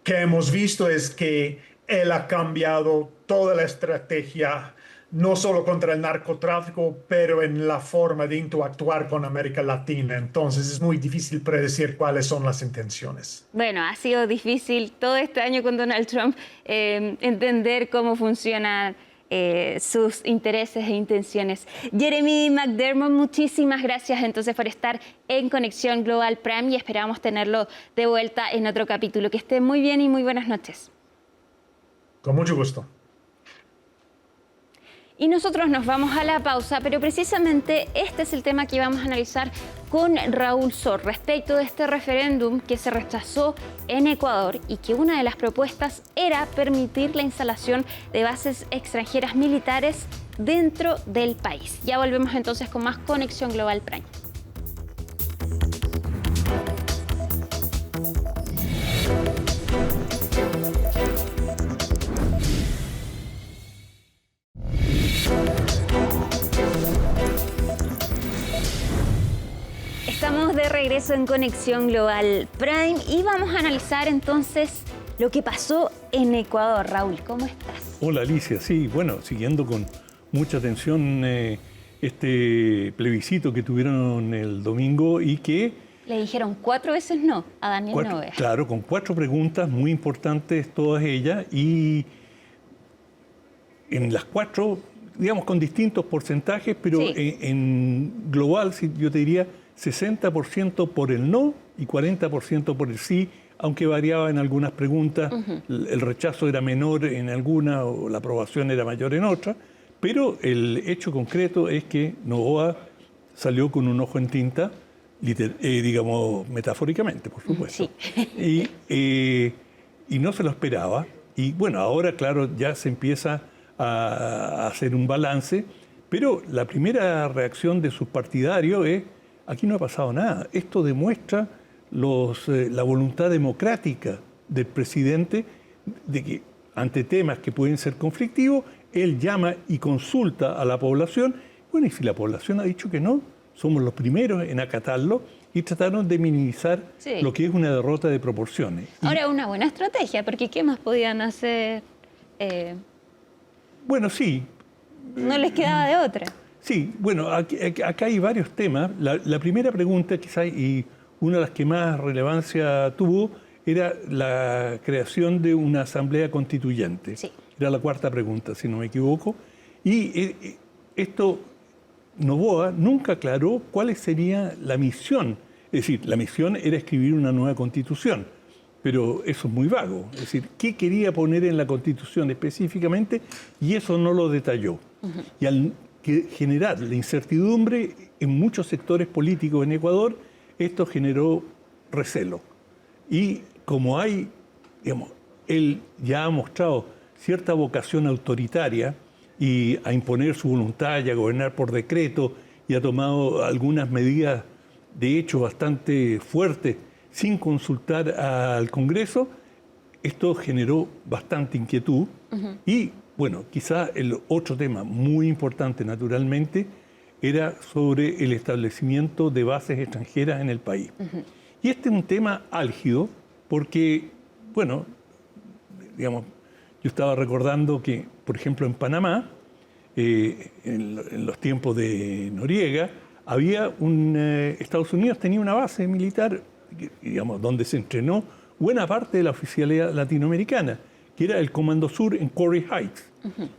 que hemos visto es que él ha cambiado toda la estrategia, no solo contra el narcotráfico, pero en la forma de interactuar con América Latina. Entonces es muy difícil predecir cuáles son las intenciones. Bueno, ha sido difícil todo este año con Donald Trump entender cómo funcionan sus intereses e intenciones. Jeremy McDermott, muchísimas gracias entonces por estar en Conexión Global Prime y esperamos tenerlo de vuelta en otro capítulo. Que esté muy bien y muy buenas noches. Con mucho gusto. Y nosotros nos vamos a la pausa, pero precisamente este es el tema que vamos a analizar con Raúl Sor respecto de este referéndum que se rechazó en Ecuador y que una de las propuestas era permitir la instalación de bases extranjeras militares dentro del país. Ya volvemos entonces con más Conexión Global Prime. Estamos de regreso en Conexión Global Prime y vamos a analizar entonces lo que pasó en Ecuador. Raúl, ¿cómo estás? Hola Alicia, sí, bueno, siguiendo con mucha atención este plebiscito que tuvieron el domingo y que... Le dijeron 4 veces no a Daniel Noboa. Claro, con 4 preguntas muy importantes todas ellas y en las 4, digamos, con distintos porcentajes, pero sí, en global, yo te diría 60% por el no y 40% por el sí, aunque variaba en algunas preguntas. El rechazo era menor en alguna o la aprobación era mayor en otra, pero el hecho concreto es que Noboa salió con un ojo en tinta, digamos, metafóricamente, por supuesto. Sí. Y no se lo esperaba. Y bueno, ahora, claro, ya se empieza a hacer un balance, pero la primera reacción de sus partidarios es: aquí no ha pasado nada. Esto demuestra la voluntad democrática del presidente de que ante temas que pueden ser conflictivos, él llama y consulta a la población. Bueno, y si la población ha dicho que no, somos los primeros en acatarlo y trataron de minimizar lo que es una derrota de proporciones. Ahora, una buena estrategia, porque ¿qué más podían hacer? Bueno, sí. No les quedaba de otra. Sí, bueno, acá hay varios temas. La primera pregunta, quizás, y una de las que más relevancia tuvo, era la creación de una asamblea constituyente. Sí. Era la cuarta pregunta, si no me equivoco. Y esto, Noboa nunca aclaró cuál sería la misión. Es decir, la misión era escribir una nueva constitución, pero eso es muy vago. Es decir, ¿qué quería poner en la constitución específicamente? Y eso no lo detalló. Y al generar la incertidumbre en muchos sectores políticos en Ecuador, esto generó recelo. Y como digamos, él ya ha mostrado cierta vocación autoritaria y a imponer su voluntad y a gobernar por decreto, y ha tomado algunas medidas de hecho bastante fuertes sin consultar al Congreso, esto generó bastante inquietud. Y bueno, quizá el otro tema muy importante, naturalmente, era sobre el establecimiento de bases extranjeras en el país. Y este es un tema álgido porque, bueno, digamos, yo estaba recordando que, por ejemplo, en Panamá, en los tiempos de Noriega, Estados Unidos tenía una base militar, digamos, donde se entrenó buena parte de la oficialidad latinoamericana, que era el Comando Sur en Corey Heights.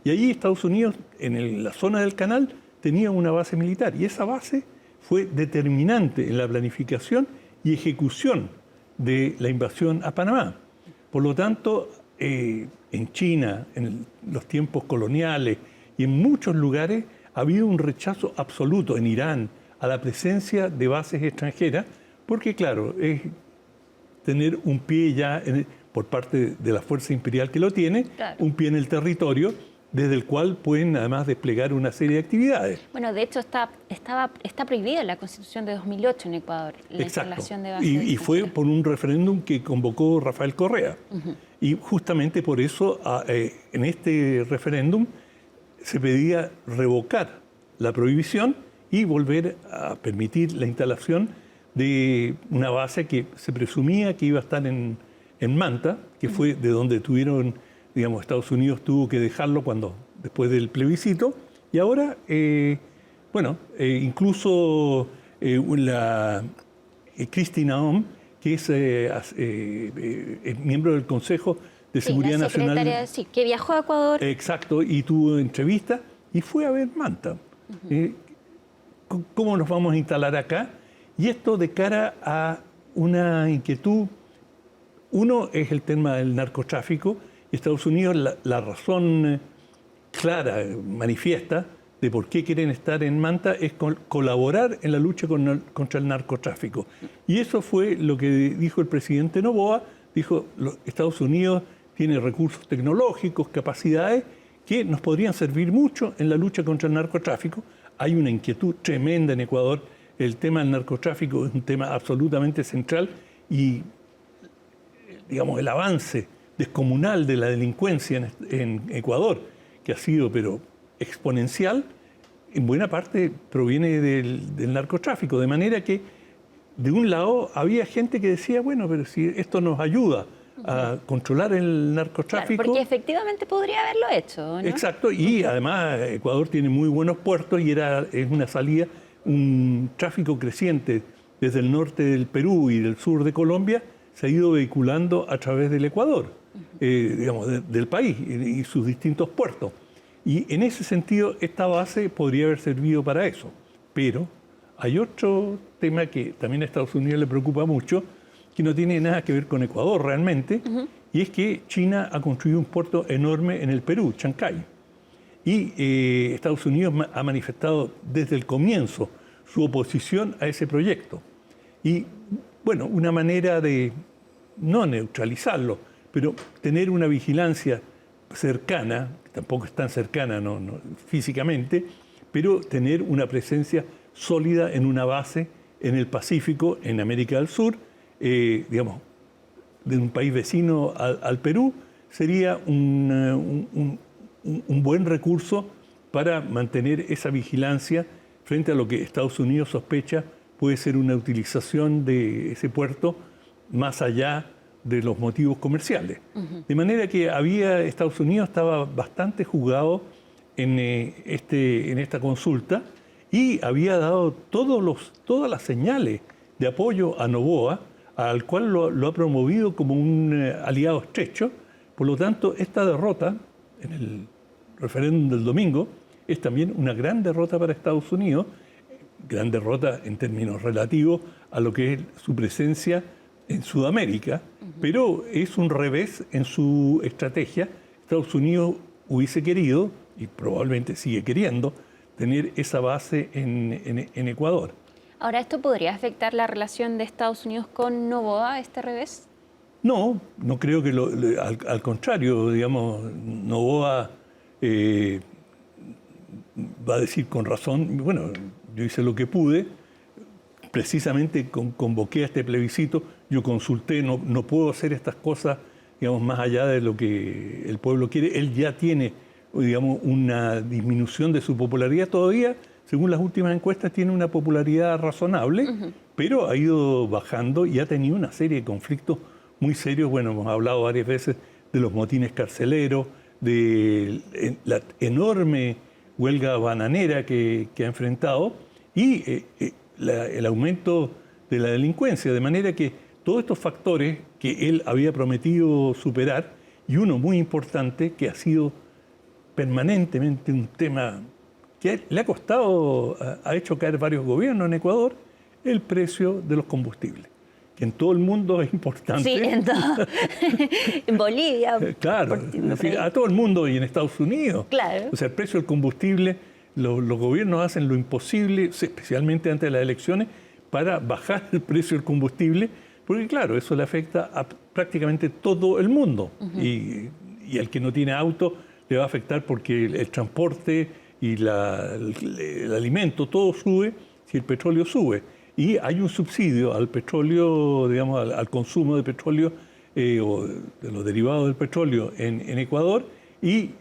Y allí Estados Unidos, en la zona del canal, tenía una base militar. Y esa base fue determinante en la planificación y ejecución de la invasión a Panamá. Por lo tanto, en China, en los tiempos coloniales y en muchos lugares, ha habido un rechazo absoluto en Irán a la presencia de bases extranjeras, porque claro, es tener un pie ya por parte de la fuerza imperial que lo tiene, Claro. un pie en el territorio, desde el cual pueden además desplegar una serie de actividades. Bueno, de hecho está prohibida en la Constitución de 2008 en Ecuador la instalación de bases. Y fue por un referéndum que convocó Rafael Correa. Y justamente por eso en este referéndum se pedía revocar la prohibición y volver a permitir la instalación de una base que se presumía que iba a estar en Manta, que fue de donde tuvieron, digamos, Estados Unidos tuvo que dejarlo después del plebiscito. Y ahora, incluso Christine Aoun, que es miembro del Consejo de Seguridad la Nacional. secretaria, sí, que viajó a Ecuador. Exacto, y tuvo entrevista y fue a ver Manta. ¿Cómo nos vamos a instalar acá? Y esto de cara a una inquietud. Uno es el tema del narcotráfico. Estados Unidos, la razón clara, manifiesta, de por qué quieren estar en Manta es colaborar en la lucha contra el narcotráfico. Y eso fue lo que dijo el presidente Noboa. Dijo, Estados Unidos tiene recursos tecnológicos, capacidades que nos podrían servir mucho en la lucha contra el narcotráfico. Hay una inquietud tremenda en Ecuador. El tema del narcotráfico es un tema absolutamente central y, digamos, el avance descomunal de la delincuencia en Ecuador, que ha sido pero exponencial, en buena parte proviene del narcotráfico. De manera que, de un lado, había gente que decía, bueno, pero si esto nos ayuda a controlar el narcotráfico... Claro, porque efectivamente podría haberlo hecho, ¿no? Exacto, y además Ecuador tiene muy buenos puertos y es una salida, un tráfico creciente desde el norte del Perú y del sur de Colombia se ha ido vehiculando a través del Ecuador, digamos, del país y sus distintos puertos. Y en ese sentido, esta base podría haber servido para eso. Pero hay otro tema que también a Estados Unidos le preocupa mucho, que no tiene nada que ver con Ecuador realmente, y es que China ha construido un puerto enorme en el Perú, Chancay. Y Estados Unidos ha manifestado desde el comienzo su oposición a ese proyecto. Y, bueno, una manera de no neutralizarlo, pero tener una vigilancia cercana, tampoco es tan cercana no, físicamente, pero tener una presencia sólida en una base en el Pacífico, en América del Sur, digamos, de un país vecino al Perú, sería un buen recurso para mantener esa vigilancia frente a lo que Estados Unidos sospecha puede ser una utilización de ese puerto más allá de los motivos comerciales. De manera que Estados Unidos estaba bastante jugado en esta consulta y había dado todas las señales de apoyo a Noboa, al cual lo ha promovido como un aliado estrecho. Por lo tanto, esta derrota en el referéndum del domingo es también una gran derrota para Estados Unidos, gran derrota en términos relativos a lo que es su presencia en Sudamérica, pero es un revés en su estrategia. Estados Unidos hubiese querido, y probablemente sigue queriendo, tener esa base en Ecuador. Ahora, ¿esto podría afectar la relación de Estados Unidos con Noboa, este revés? No creo que al contrario, digamos, Noboa va a decir con razón, bueno, yo hice lo que pude, precisamente convoqué a este plebiscito, yo consulté, no puedo hacer estas cosas, digamos, más allá de lo que el pueblo quiere. Él ya tiene, digamos, una disminución de su popularidad todavía, según las últimas encuestas, tiene una popularidad razonable, pero ha ido bajando y ha tenido una serie de conflictos muy serios. Bueno, hemos hablado varias veces de los motines carceleros, de la enorme huelga bananera que ha enfrentado y el aumento de la delincuencia, de manera que todos estos factores que él había prometido superar, y uno muy importante que ha sido permanentemente un tema que le ha costado, ha hecho caer varios gobiernos en Ecuador, el precio de los combustibles, que en todo el mundo es importante. Sí, en todo. En Bolivia. Claro, es decir, a todo el mundo y en Estados Unidos. Claro. O sea, el precio del combustible, los gobiernos hacen lo imposible, especialmente antes de las elecciones, para bajar el precio del combustible, Porque claro, eso le afecta a prácticamente todo el mundo. Y el que no tiene auto le va a afectar porque el transporte y el alimento, todo sube si el petróleo sube. Y hay un subsidio al petróleo, digamos, al consumo de petróleo o de los derivados del petróleo en Ecuador, y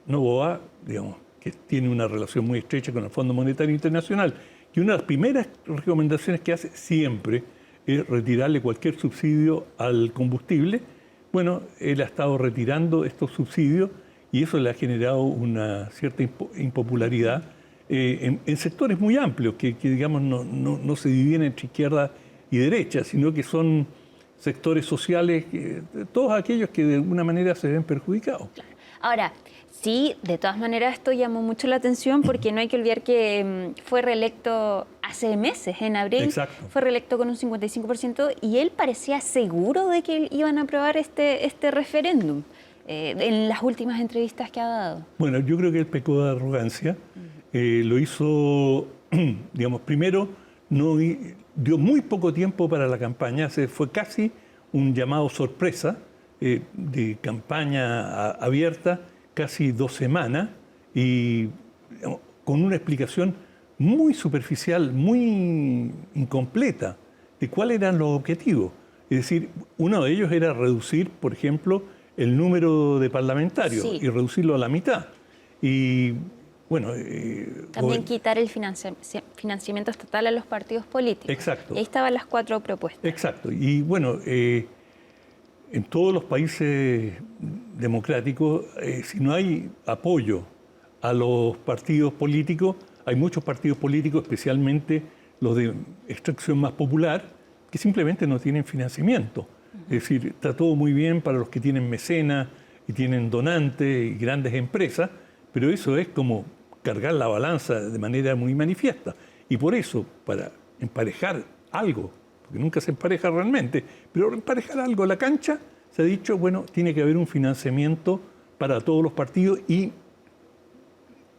Noboa, digamos, que tiene una relación muy estrecha con el Fondo Monetario Internacional, que una de las primeras recomendaciones que hace siempre es retirarle cualquier subsidio al combustible. Bueno, él ha estado retirando estos subsidios y eso le ha generado una cierta impopularidad en sectores muy amplios, que digamos, no se dividen entre izquierda y derecha, sino que son sectores sociales, todos aquellos que de alguna manera se ven perjudicados. Ahora, sí, de todas maneras esto llamó mucho la atención porque no hay que olvidar que fue reelecto hace meses, en abril. Exacto. Fue reelecto con un 55% y él parecía seguro de que iban a aprobar este referéndum en las últimas entrevistas que ha dado. Bueno, yo creo que él pecó de arrogancia. Lo hizo, digamos, primero, dio muy poco tiempo para la campaña, fue casi un llamado sorpresa de campaña abierta, casi 2 semanas, y digamos, con una explicación muy superficial, muy incompleta de cuáles eran los objetivos. Es decir, uno de ellos era reducir, por ejemplo, el número de parlamentarios y reducirlo a la mitad. Y bueno, también quitar el financiamiento estatal a los partidos políticos. Exacto. Y ahí estaban las 4 propuestas. Exacto. Y bueno, en todos los países democráticos, si no hay apoyo a los partidos políticos, hay muchos partidos políticos, especialmente los de extracción más popular, que simplemente no tienen financiamiento. Es decir, está todo muy bien para los que tienen mecenas y tienen donantes y grandes empresas, pero eso es como cargar la balanza de manera muy manifiesta. Y por eso, para emparejar algo, porque nunca se empareja realmente, pero emparejar algo a la cancha, se ha dicho, bueno, tiene que haber un financiamiento para todos los partidos y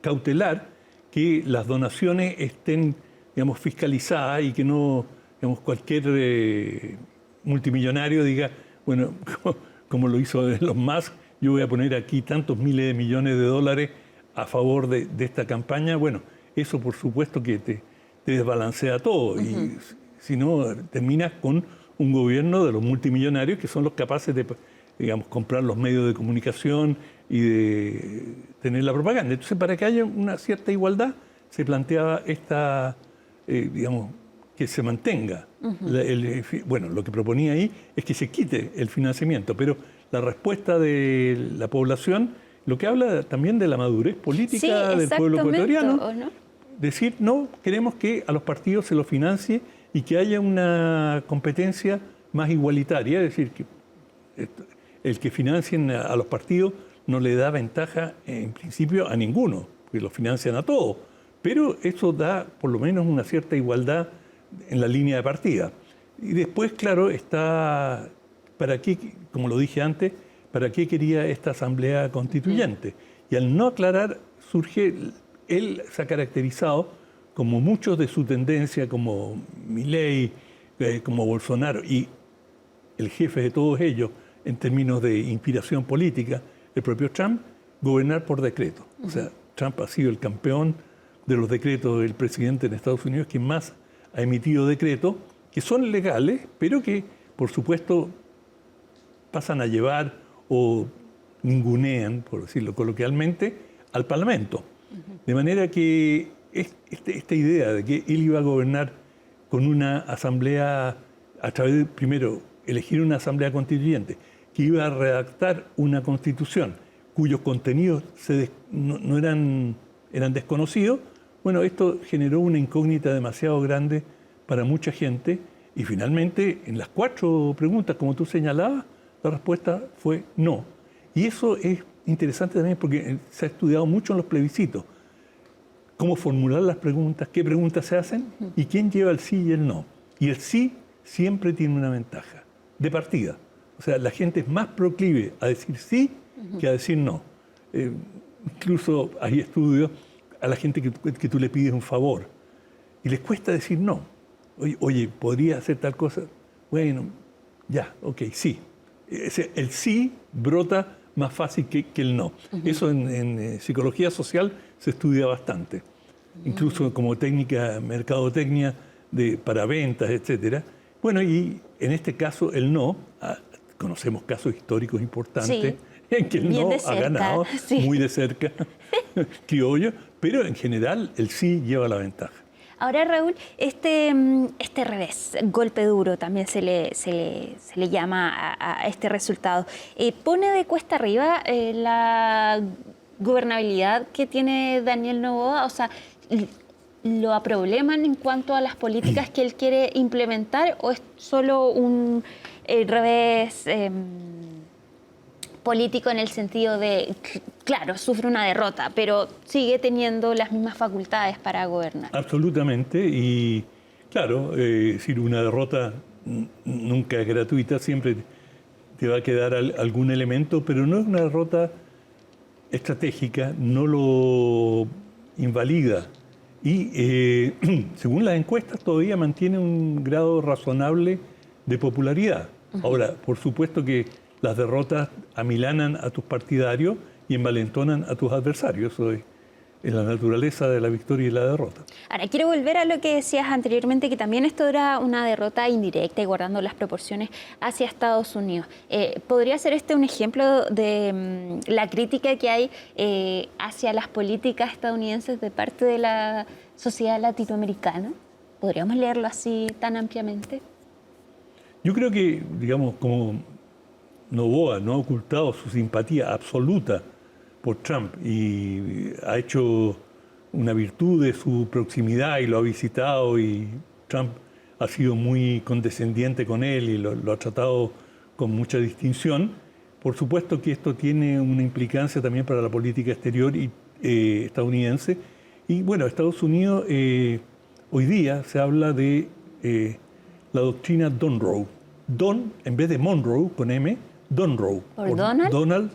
cautelar que las donaciones estén, digamos, fiscalizadas y que no, digamos, cualquier multimillonario diga, bueno, como lo hizo Elon Musk, yo voy a poner aquí tantos miles de millones de dólares a favor de esta campaña. Bueno, eso por supuesto que te desbalancea todo. Y si no, terminas con un gobierno de los multimillonarios que son los capaces de, digamos, comprar los medios de comunicación y de tener la propaganda. Entonces, para que haya una cierta igualdad, se planteaba esta, digamos, que se mantenga. Bueno, lo que proponía ahí es que se quite el financiamiento, pero la respuesta de la población, lo que habla también de la madurez política del pueblo ecuatoriano, ¿no? Decir, no, queremos que a los partidos se los financie y que haya una competencia más igualitaria, es decir, que el que financien a los partidos no le da ventaja en principio a ninguno, porque los financian a todos, pero eso da por lo menos una cierta igualdad en la línea de partida. Y después, claro, está, ¿para qué, como lo dije antes, para qué quería esta asamblea constituyente? Y al no aclarar, surge, él se ha caracterizado, como muchos de su tendencia, como Milei, como Bolsonaro, y el jefe de todos ellos, en términos de inspiración política, el propio Trump, gobernar por decreto. O sea, Trump ha sido el campeón de los decretos del presidente en Estados Unidos, que más ha emitido decretos que son legales, pero que, por supuesto, pasan a llevar o ningunean, por decirlo coloquialmente, al Parlamento. De manera que esta idea de que él iba a gobernar con una asamblea, a través de, primero, elegir una asamblea constituyente, que iba a redactar una constitución cuyos contenidos eran desconocidos, bueno, esto generó una incógnita demasiado grande para mucha gente y finalmente en las 4 preguntas, como tú señalabas, la respuesta fue no. Y eso es interesante también porque se ha estudiado mucho en los plebiscitos. Cómo formular las preguntas, qué preguntas se hacen y quién lleva el sí y el no. Y el sí siempre tiene una ventaja de partida. O sea, la gente es más proclive a decir sí que a decir no. Incluso hay estudios a la gente que tú le pides un favor y les cuesta decir no. Oye, ¿podría hacer tal cosa? Bueno, Ya, ok, sí. El sí brota más fácil que el no. Eso en psicología social se estudia bastante. Incluso como técnica, mercadotecnia para ventas, etcétera. Bueno, y en este caso el no, conocemos casos históricos importantes en que el no ha ganado muy de cerca, criollo, pero en general el sí lleva la ventaja. Ahora, Raúl, este revés, golpe duro, también se le llama a este resultado, pone de cuesta arriba la gobernabilidad que tiene Daniel Noboa, o sea, ¿lo aprobleman en cuanto a las políticas que él quiere implementar o es solo un revés político en el sentido de, claro, sufre una derrota, pero sigue teniendo las mismas facultades para gobernar? Absolutamente, y claro, decir, una derrota nunca es gratuita, siempre te va a quedar algún elemento, pero no es una derrota estratégica, no lo invalida. Y según las encuestas todavía mantiene un grado razonable de popularidad. Ahora, por supuesto que las derrotas amilanan a tus partidarios y envalentonan a tus adversarios. Eso es la naturaleza de la victoria y la derrota. Ahora, quiero volver a lo que decías anteriormente, que también esto era una derrota indirecta y guardando las proporciones hacia Estados Unidos. ¿Podría ser este un ejemplo de la crítica que hay hacia las políticas estadounidenses de parte de la sociedad latinoamericana? ¿Podríamos leerlo así tan ampliamente? Yo creo que, digamos, como Noboa no ha ocultado su simpatía absoluta por Trump y ha hecho una virtud de su proximidad y lo ha visitado, y Trump ha sido muy condescendiente con él y lo ha tratado con mucha distinción. Por supuesto que esto tiene una implicancia también para la política exterior estadounidense. Y bueno, Estados Unidos hoy día se habla de la doctrina Monroe. Don, en vez de Monroe, con M, Monroe. ¿Por Donald? Donald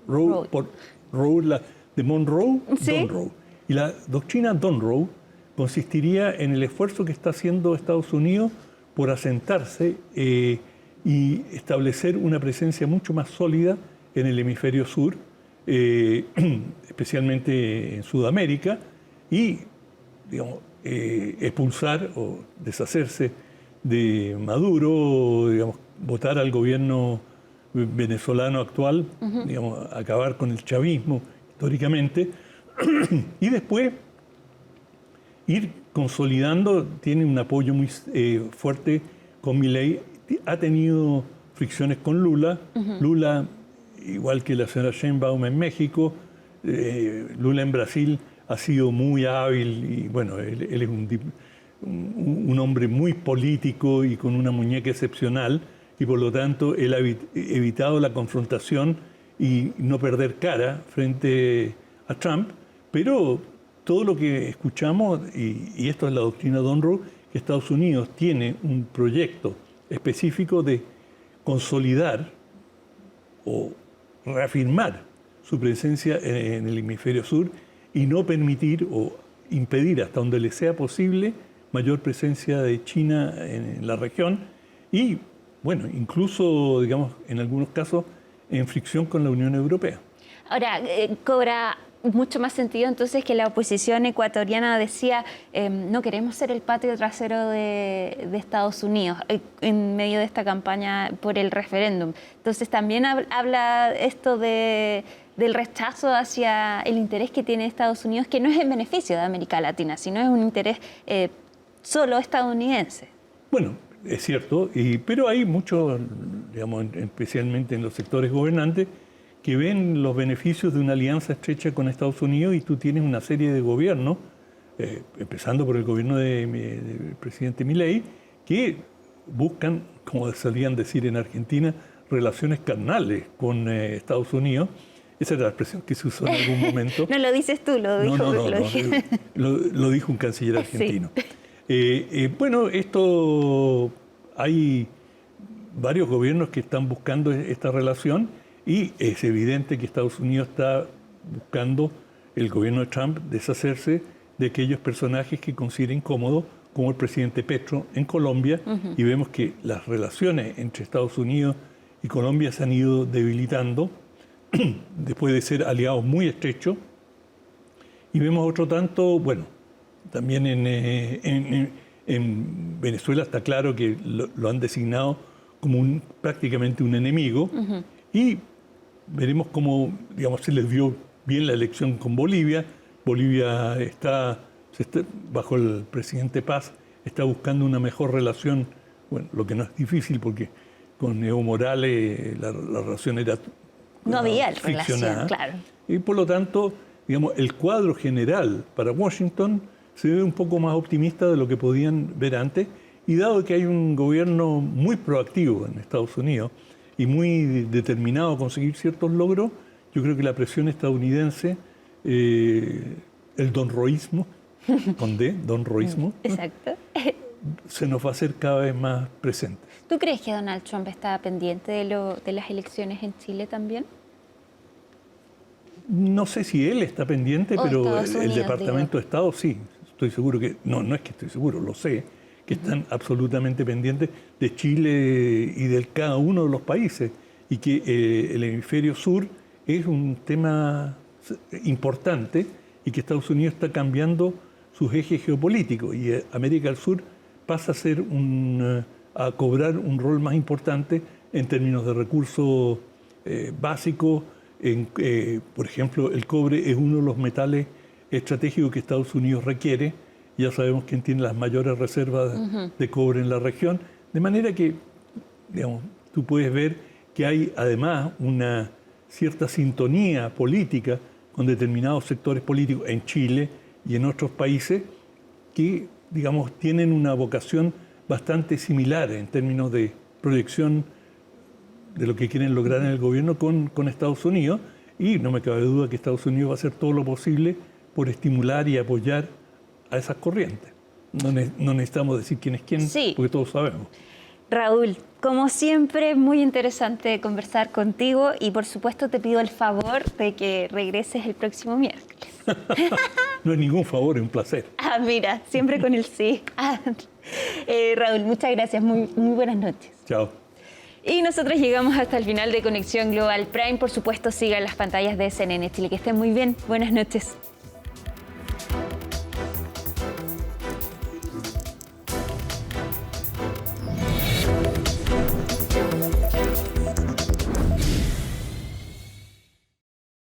Roe, por Roe, de Monroe, ¿Sí? Monroe. Y la doctrina Monroe consistiría en el esfuerzo que está haciendo Estados Unidos por asentarse y establecer una presencia mucho más sólida en el hemisferio sur, especialmente en Sudamérica, y digamos, expulsar o deshacerse de Maduro, digamos, votar al gobierno venezolano actual, digamos, acabar con el chavismo históricamente, y después ir consolidando. Tiene un apoyo muy fuerte con Milei, ha tenido fricciones con Lula, Lula, igual que la señora Sheinbaum en México, Lula en Brasil ha sido muy hábil, y bueno, él es un hombre muy político y con una muñeca excepcional, y por lo tanto él ha evitado la confrontación y no perder cara frente a Trump, pero todo lo que escuchamos, y esto es la doctrina Monroe, que Estados Unidos tiene un proyecto específico de consolidar o reafirmar su presencia en el hemisferio sur y no permitir o impedir hasta donde le sea posible mayor presencia de China en la región y, bueno, incluso, digamos, en algunos casos, en fricción con la Unión Europea. Ahora, cobra mucho más sentido entonces que la oposición ecuatoriana decía no queremos ser el patio trasero de Estados Unidos en medio de esta campaña por el referéndum. Entonces también habla esto del rechazo hacia el interés que tiene Estados Unidos, que no es en beneficio de América Latina, sino es un interés solo estadounidense. Bueno, es cierto, pero hay muchos, digamos, especialmente en los sectores gobernantes, que ven los beneficios de una alianza estrecha con Estados Unidos, y tú tienes una serie de gobiernos, empezando por el gobierno del presidente Milei, que buscan, como solían decir en Argentina, relaciones carnales con Estados Unidos. Esa era la expresión que se usó en algún momento. No lo dices tú, lo dijo. Lo dijo un canciller argentino. Sí. Bueno, hay varios gobiernos que están buscando esta relación, y es evidente que Estados Unidos está buscando, el gobierno de Trump, deshacerse de aquellos personajes que considera incómodos, como el presidente Petro en Colombia, y vemos que las relaciones entre Estados Unidos y Colombia se han ido debilitando después de ser aliados muy estrechos. Y vemos otro tanto, bueno, también en Venezuela está claro que lo han designado como prácticamente un enemigo, y veremos cómo, digamos, se les dio bien la elección con Bolivia. Bolivia está, bajo el presidente Paz, está buscando una mejor relación, bueno, lo que no es difícil porque con Evo Morales la relación era no había friccionada. relación, claro. Y por lo tanto, digamos, el cuadro general para Washington se ve un poco más optimista de lo que podían ver antes, y dado que hay un gobierno muy proactivo en Estados Unidos y muy determinado a conseguir ciertos logros, yo creo que la presión estadounidense, el donroísmo, con D, donroísmo, Exacto. se nos va a hacer cada vez más presente. ¿Tú crees que Donald Trump está pendiente de las elecciones en Chile también? No sé si él está pendiente, pero el Departamento de Estado sí. Estoy seguro que, no es que estoy seguro, lo sé, que están absolutamente pendientes de Chile y de cada uno de los países, y que el hemisferio sur es un tema importante y que Estados Unidos está cambiando sus ejes geopolíticos, y América del Sur pasa a cobrar un rol más importante en términos de recursos básicos. Por ejemplo, el cobre es uno de los metales estratégicos que Estados Unidos requiere. Ya sabemos quién tiene las mayores reservas de cobre en la región, de manera que, digamos, tú puedes ver que hay además una cierta sintonía política con determinados sectores políticos en Chile y en otros países que, digamos, tienen una vocación bastante similar en términos de proyección de lo que quieren lograr en el gobierno con Estados Unidos, y no me cabe duda que Estados Unidos va a hacer todo lo posible por estimular y apoyar a esas corrientes. No necesitamos decir quién es quién, sí, porque todos sabemos. Raúl, como siempre, muy interesante conversar contigo, y por supuesto te pido el favor de que regreses el próximo miércoles. No es ningún favor, es un placer. Ah, mira, siempre con el sí. Raúl, muchas gracias, muy buenas noches. Chao. Y nosotros llegamos hasta el final de Conexión Global Prime. Por supuesto, sigan las pantallas de CNN Chile. Que estén muy bien. Buenas noches.